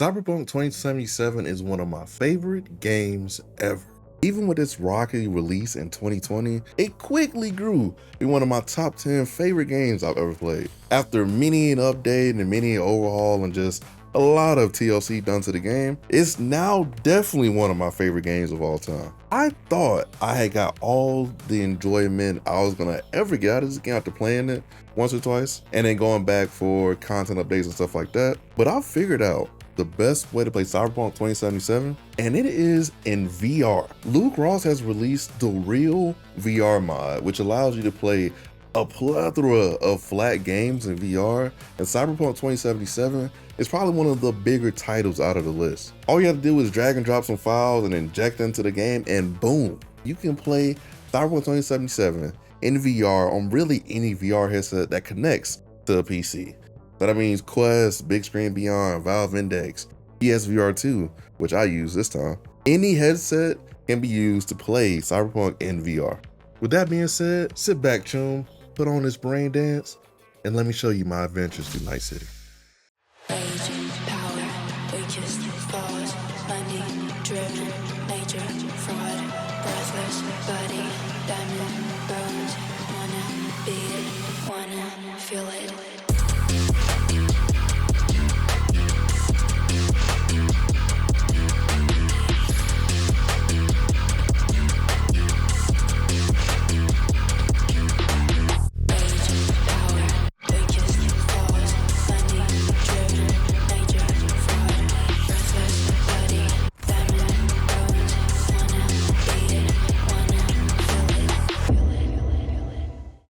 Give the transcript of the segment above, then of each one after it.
Cyberpunk 2077 is one of my favorite games ever. Even with its rocky release in 2020, it quickly grew to be one of my top 10 favorite games I've ever played. After many an update and many an overhaul and just a lot of TLC done to the game, it's now definitely one of my favorite games of all time. I thought I had got all the enjoyment I was gonna ever get out of this game after playing it once or twice, and then going back for content updates and stuff like that, but I figured out the best way to play Cyberpunk 2077, and it is in VR. Luke Ross has released the Real VR mod, which allows you to play a plethora of flat games in VR, and Cyberpunk 2077 is probably one of the bigger titles out of the list. All you have to do is drag and drop some files and inject them into the game, and boom, you can play Cyberpunk 2077 in VR on really any VR headset that connects to a PC. So that means Quest, Big Screen Beyond, Valve Index, PSVR 2, which I use this time. Any headset can be used to play Cyberpunk in VR. With that being said, sit back, chum, put on this brain dance, and let me show you my adventures through Night City.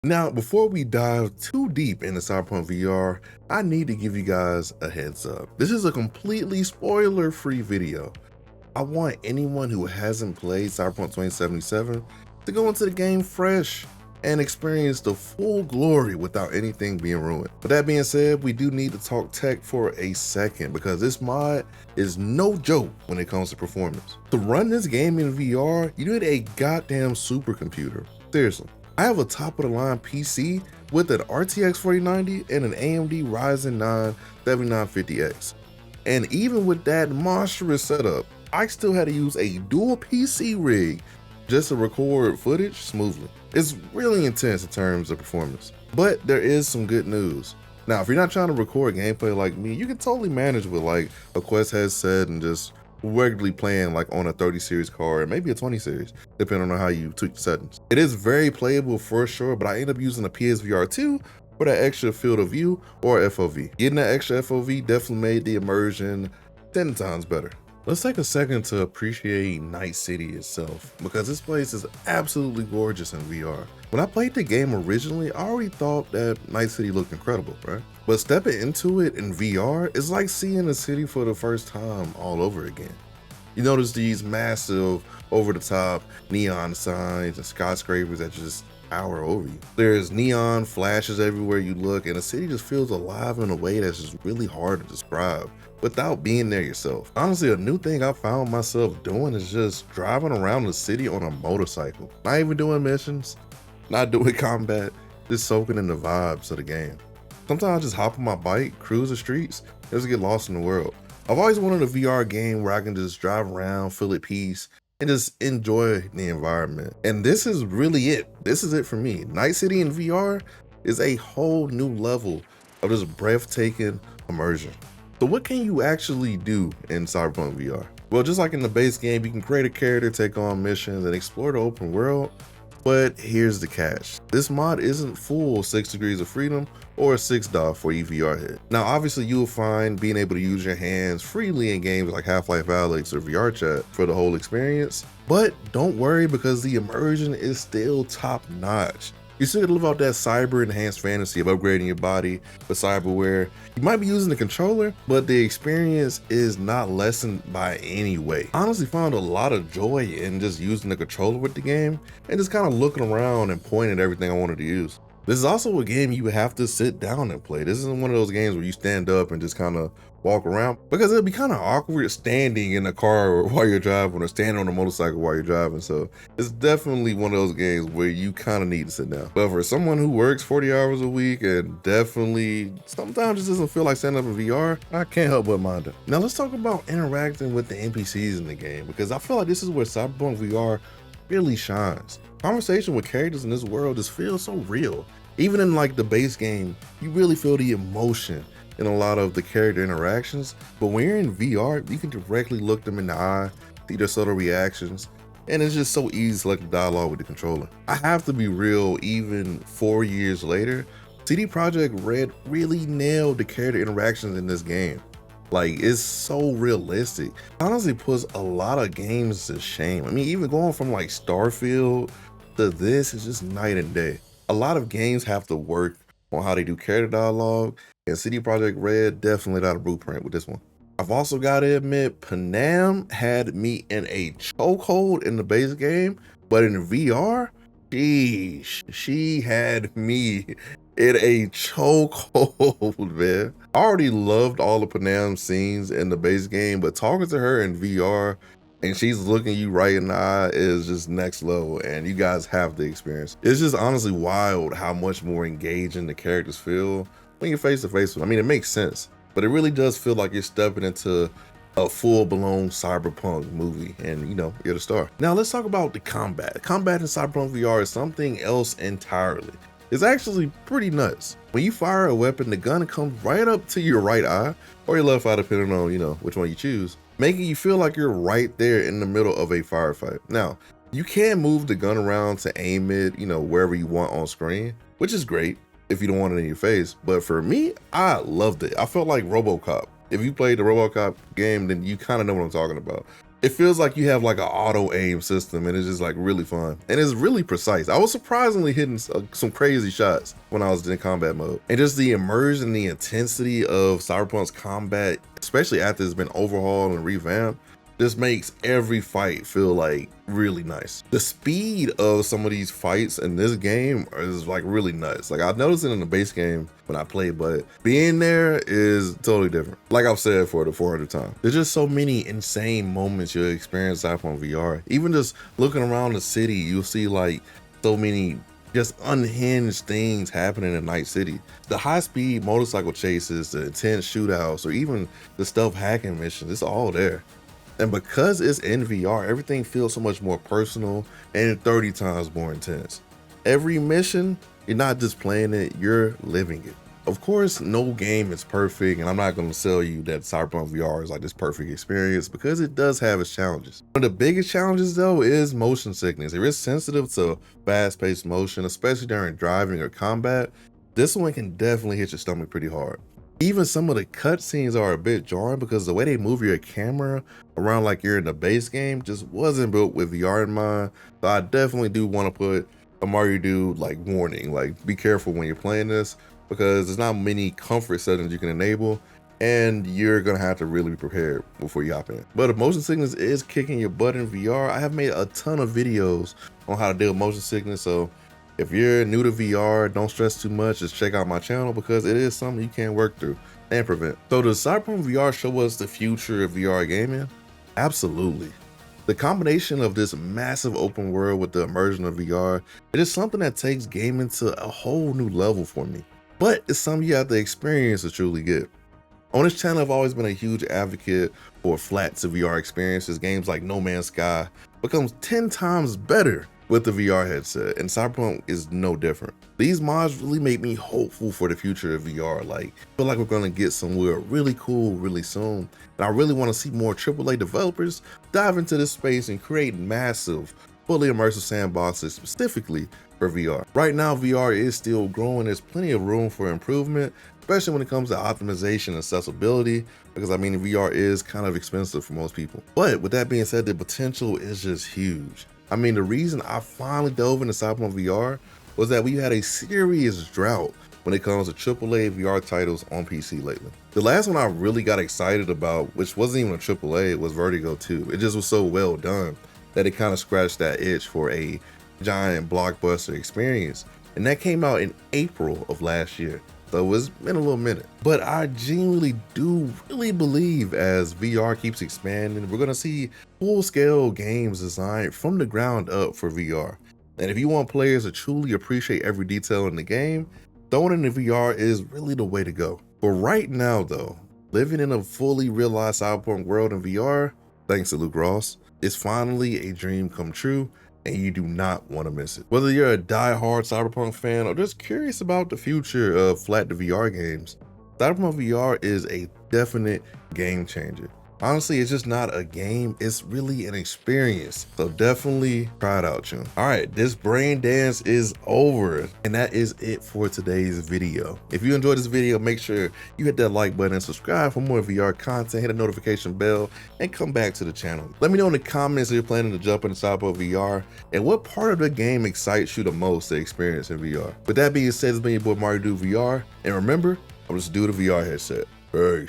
Now, before we dive too deep into Cyberpunk VR, I need to give you guys a heads up. This is a completely spoiler-free video. I want anyone who hasn't played Cyberpunk 2077 to go into the game fresh and experience the full glory without anything being ruined. But that being said, we do need to talk tech for a second because this mod is no joke when it comes to performance. To run this game in VR, you need a goddamn supercomputer. Seriously. I have a top-of-the-line PC with an RTX 4090 and an AMD Ryzen 9 7950X. And even with that monstrous setup, I still had to use a dual PC rig just to record footage smoothly. It's really intense in terms of performance. But there is some good news. Now, if you're not trying to record gameplay like me, you can totally manage with like a Quest headset and just regularly playing like on a 30 series card, maybe a 20 series, depending on how you tweak the settings. It is very playable for sure, but I end up using a PSVR 2 for that extra field of view or FOV. Getting that extra FOV definitely made the immersion 10 times better. Let's take a second to appreciate Night City itself, because this place is absolutely gorgeous in VR. When I played the game originally, I already thought that Night City looked incredible, right? But stepping into it in VR is like seeing the city for the first time all over again. You notice these massive, over-the-top neon signs and skyscrapers that just tower over you. There's neon flashes everywhere you look, and the city just feels alive in a way that's just really hard to describe without being there yourself. Honestly, a new thing I found myself doing is just driving around the city on a motorcycle. Not even doing missions, not doing combat, just soaking in the vibes of the game. Sometimes I just hop on my bike, cruise the streets, and just get lost in the world. I've always wanted a VR game where I can just drive around, feel at peace, and just enjoy the environment. And this is really it. This is it for me. Night City in VR is a whole new level of just breathtaking immersion. So what can you actually do in Cyberpunk VR? Well, just like in the base game, you can create a character, take on missions, and explore the open world. But here's the catch. This mod isn't full 6 degrees of freedom or a 6 dot for you VR head. Now, obviously you will find being able to use your hands freely in games like Half-Life Alyx or VR Chat for the whole experience. But don't worry, because the immersion is still top notch. You still get to live out that cyber enhanced fantasy of upgrading your body with cyberware. You might be using the controller, but the experience is not lessened by any way. I honestly found a lot of joy in just using the controller with the game and just kind of looking around and pointing at everything I wanted to use. This is also a game you have to sit down and play. This isn't one of those games where you stand up and just kind of walk around, because it'd be kind of awkward standing in a car while you're driving or standing on a motorcycle while you're driving. So it's definitely one of those games where you kind of need to sit down. But for someone who works 40 hours a week and definitely sometimes just doesn't feel like standing up in VR, I can't help but mind it. Now let's talk about interacting with the NPCs in the game, because I feel like this is where Cyberpunk VR really shines. Conversation with characters in this world just feels so real. Even in like the base game, you really feel the emotion in a lot of the character interactions. But when you're in VR, you can directly look them in the eye, see their subtle reactions, and it's just so easy to select the dialogue with the controller. I have to be real, even 4 years later, CD Projekt Red really nailed the character interactions in this game. Like, it's so realistic. It honestly puts a lot of games to shame. I mean, even going from like Starfield to this is just night and day. A lot of games have to work on how they do character dialogue, and CD Projekt Red definitely got a blueprint with this one. I've also got to admit, Panam had me in a chokehold in the base game, but in VR, sheesh, she had me in a chokehold, man. I already loved all the Panam scenes in the base game, but talking to her in VR and she's looking you right in the eye is just next level, and you guys have the experience. It's just honestly wild how much more engaging the characters feel when you're face to face with them. I mean, it makes sense, but it really does feel like you're stepping into a full-blown Cyberpunk movie, and you know, you're the star. Now let's talk about the combat. Combat in Cyberpunk VR is something else entirely. It's actually pretty nuts. When you fire a weapon, the gun comes right up to your right eye or your left eye, depending on, you know, which one you choose, making you feel like you're right there in the middle of a firefight. Now, you can move the gun around to aim it, you know, wherever you want on screen, which is great if you don't want it in your face. But for me, I loved it. I felt like RoboCop. If you played the RoboCop game, then you kind of know what I'm talking about. It feels like you have like an auto aim system, and it's just like really fun, and it's really precise. I was surprisingly hitting some crazy shots when I was in combat mode, and just the immersion, the intensity of Cyberpunk's combat, especially after it's been overhauled and revamped, just makes every fight feel like really nice. The speed of some of these fights in this game is like really nuts. Like, I noticed it in the base game when I played, but being there is totally different. Like I've said for the 400th time, there's just so many insane moments you'll experience Cyberpunk VR. Even just looking around the city, you'll see like so many just unhinged things happening in Night City. The high-speed motorcycle chases, the intense shootouts, or even the stealth hacking missions, it's all there. And because it's in VR, everything feels so much more personal and 30 times more intense. Every mission, you're not just playing it, you're living it. Of course, no game is perfect, and I'm not going to sell you that Cyberpunk VR is like this perfect experience, because it does have its challenges. One of the biggest challenges though is motion sickness. If you're sensitive to fast-paced motion, especially during driving or combat, this one can definitely hit your stomach pretty hard. Even some of the cutscenes are a bit jarring, because the way they move your camera around like you're in the base game just wasn't built with VR in mind. So I definitely do want to put a MartyDude like warning, like be careful when you're playing this, because there's not many comfort settings you can enable, and you're gonna have to really be prepared before you hop in. But if motion sickness is kicking your butt in VR, I have made a ton of videos on how to deal with motion sickness. So if you're new to VR, don't stress too much, just check out my channel, because it is something you can work through and prevent. So does Cyberpunk VR show us the future of VR gaming? Absolutely. The combination of this massive open world with the immersion of VR, it is something that takes gaming to a whole new level for me. But it's something you have to experience to truly get. On this channel, I've always been a huge advocate for flat to VR experiences. Games like No Man's Sky becomes 10 times better with the VR headset, and Cyberpunk is no different. These mods really make me hopeful for the future of VR. Like, I feel like we're gonna get somewhere really cool really soon, and I really want to see more AAA developers dive into this space and create massive, fully immersive sandboxes specifically for VR. Right now, VR is still growing. There's plenty of room for improvement, especially when it comes to optimization and accessibility, because I mean, VR is kind of expensive for most people. But with that being said, the potential is just huge. I mean, the reason I finally dove into Cyberpunk VR was that we had a serious drought when it comes to AAA VR titles on PC lately. The last one I really got excited about, which wasn't even a AAA, was Vertigo 2. It just was so well done that it kind of scratched that itch for a giant blockbuster experience. and that came out in April of last year. So it's been a little minute. But I genuinely do really believe as VR keeps expanding, we're gonna see full-scale games designed from the ground up for VR. And if you want players to truly appreciate every detail in the game, throwing it in VR is really the way to go. But right now though, living in a fully realized cyberpunk world in VR, thanks to Luke Ross, is finally a dream come true, and you do not want to miss it. Whether you're a die-hard cyberpunk fan or just curious about the future of flat to VR games, cyberpunk VR is a definite game changer. Honestly, it's just not a game, it's really an experience. So definitely try it out, Chun. All right, this brain dance is over. And that is it for today's video. If you enjoyed this video, make sure you hit that like button and subscribe for more VR content, hit the notification bell, and come back to the channel. Let me know in the comments if you're planning to jump into Cyberpunk VR and what part of the game excites you the most to experience in VR. With that being said, it's been your boy MartydudeVR, and remember, I'm just a dude with a VR headset. Peace.